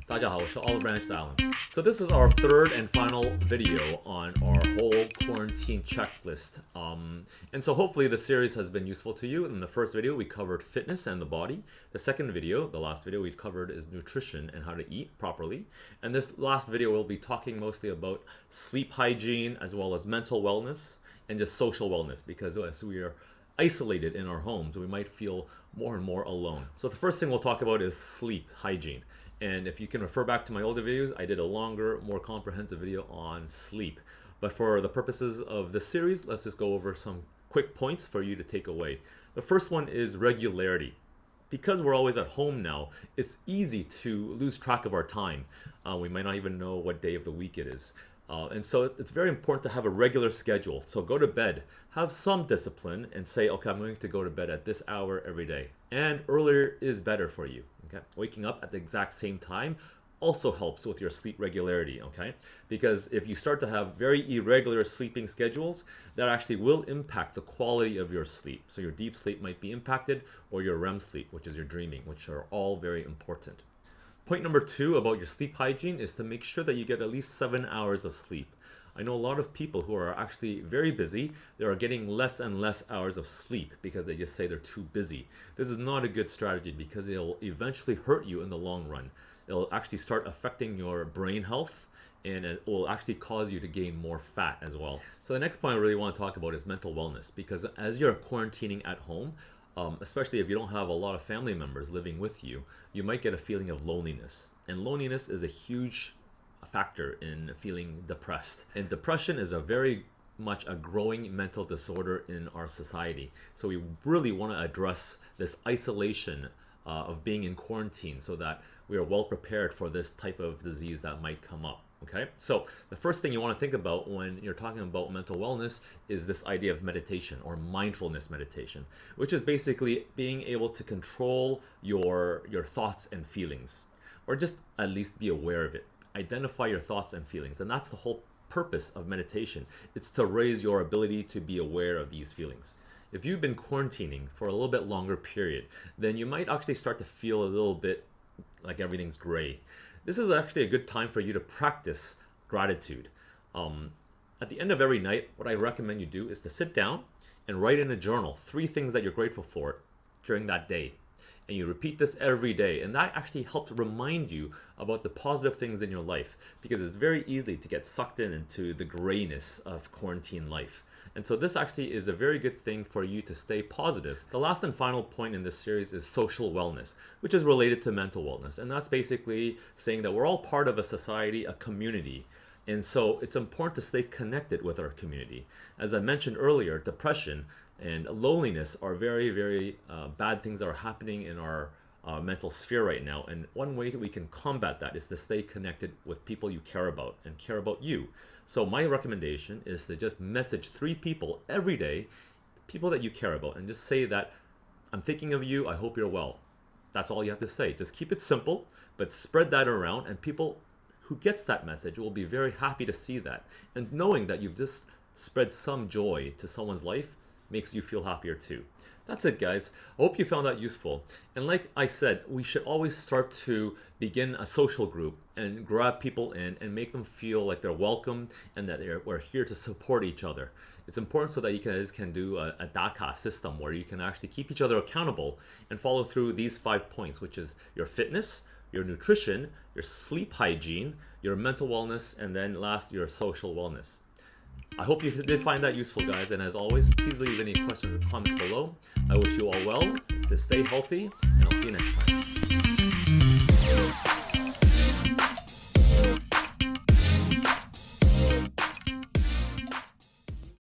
大家好，我是 Olive Branch Allen. So this is our third and final video on our whole quarantine checklist. And so hopefully the series has been useful to you. In the first video, we covered fitness and the body. The second video, the last video we covered is nutrition and how to eat properly. And this last video we'll be talking mostly about sleep hygiene as well as mental wellness and just social wellness, because as we are isolated in our homes, we might feel more and more alone. So the first thing we'll talk about is sleep hygiene. And if you can refer back to my older videos, I did a longer, more comprehensive video on sleep. But for the purposes of this series, let's just go over some quick points for you to take away. The first one is regularity. Because we're always at home now, it's easy to lose track of our time. We might not even know what day of the week it is. And so it's very important to have a regular schedule. So go to bed, have some discipline, and say, okay, I'm going to go to bed at this hour every day. And earlier is better for you. Okay, waking up at the exact same time also helps with your sleep regularity. Okay, because if you start to have very irregular sleeping schedules, that actually will impact the quality of your sleep. So your deep sleep might be impacted, or your REM sleep, which is your dreaming, which are all very important. Point number 2 about your sleep hygiene is to make sure that you get at least 7 hours of sleep. I know a lot of people who are actually very busy. They are getting less and less hours of sleep because they just say they're too busy. This is not a good strategy because it'll eventually hurt you in the long run. It'll actually start affecting your brain health, and it will actually cause you to gain more fat as well. So the next point I really want to talk about is mental wellness, because as you're quarantining at home, especially if you don't have a lot of family members living with you, you might get a feeling of loneliness. And loneliness is a huge factor in feeling depressed. And depression is a very much a growing mental disorder in our society. So we really want to address this isolation of being in quarantine so that we are well prepared for this type of disease that might come up. Okay, so the first thing you want to think about when you're talking about mental wellness is this idea of meditation, or mindfulness meditation, which is basically being able to control your thoughts and feelings, or just at least be aware of it. Identify your thoughts and feelings, and that's the whole purpose of meditation. It's to raise your ability to be aware of these feelings. If you've been quarantining for a little bit longer period, then you might actually start to feel a little bit like everything's gray. This is actually a good time for you to practice gratitude. At the end of every night, what I recommend you do is to sit down and write in a journal 3 things that you're grateful for during that day. And you repeat this every day, and that actually helps remind you about the positive things in your life, because it's very easy to get sucked into the grayness of quarantine life. And so this actually is a very good thing for you to stay positive. The last and final point in this series is social wellness, which is related to mental wellness. And that's basically saying that we're all part of a society, a community. And so it's important to stay connected with our community. As I mentioned earlier, depression and loneliness are very, very bad things that are happening in our mental sphere right now. And one way we can combat that is to stay connected with people you care about and care about you. So my recommendation is to just message 3 people every day, people that you care about, and just say that, I'm thinking of you, I hope you're well. That's all you have to say. Just keep it simple, but spread that around, and people who gets that message will be very happy to see that. And knowing that you've just spread some joy to someone's life makes you feel happier too. That's it, guys. I hope you found that useful. And like I said, we should always start to begin a social group and grab people in and make them feel like they're welcome and that we're here to support each other. It's important so that you guys can do a DACA system where you can actually keep each other accountable and follow through these 5 points, which is your fitness, your nutrition, your sleep hygiene, your mental wellness, and then last, your social wellness. I hope you did find that useful, guys, and as always, please leave any questions or comments below. I wish you all well, to stay healthy, and I'll see you next time.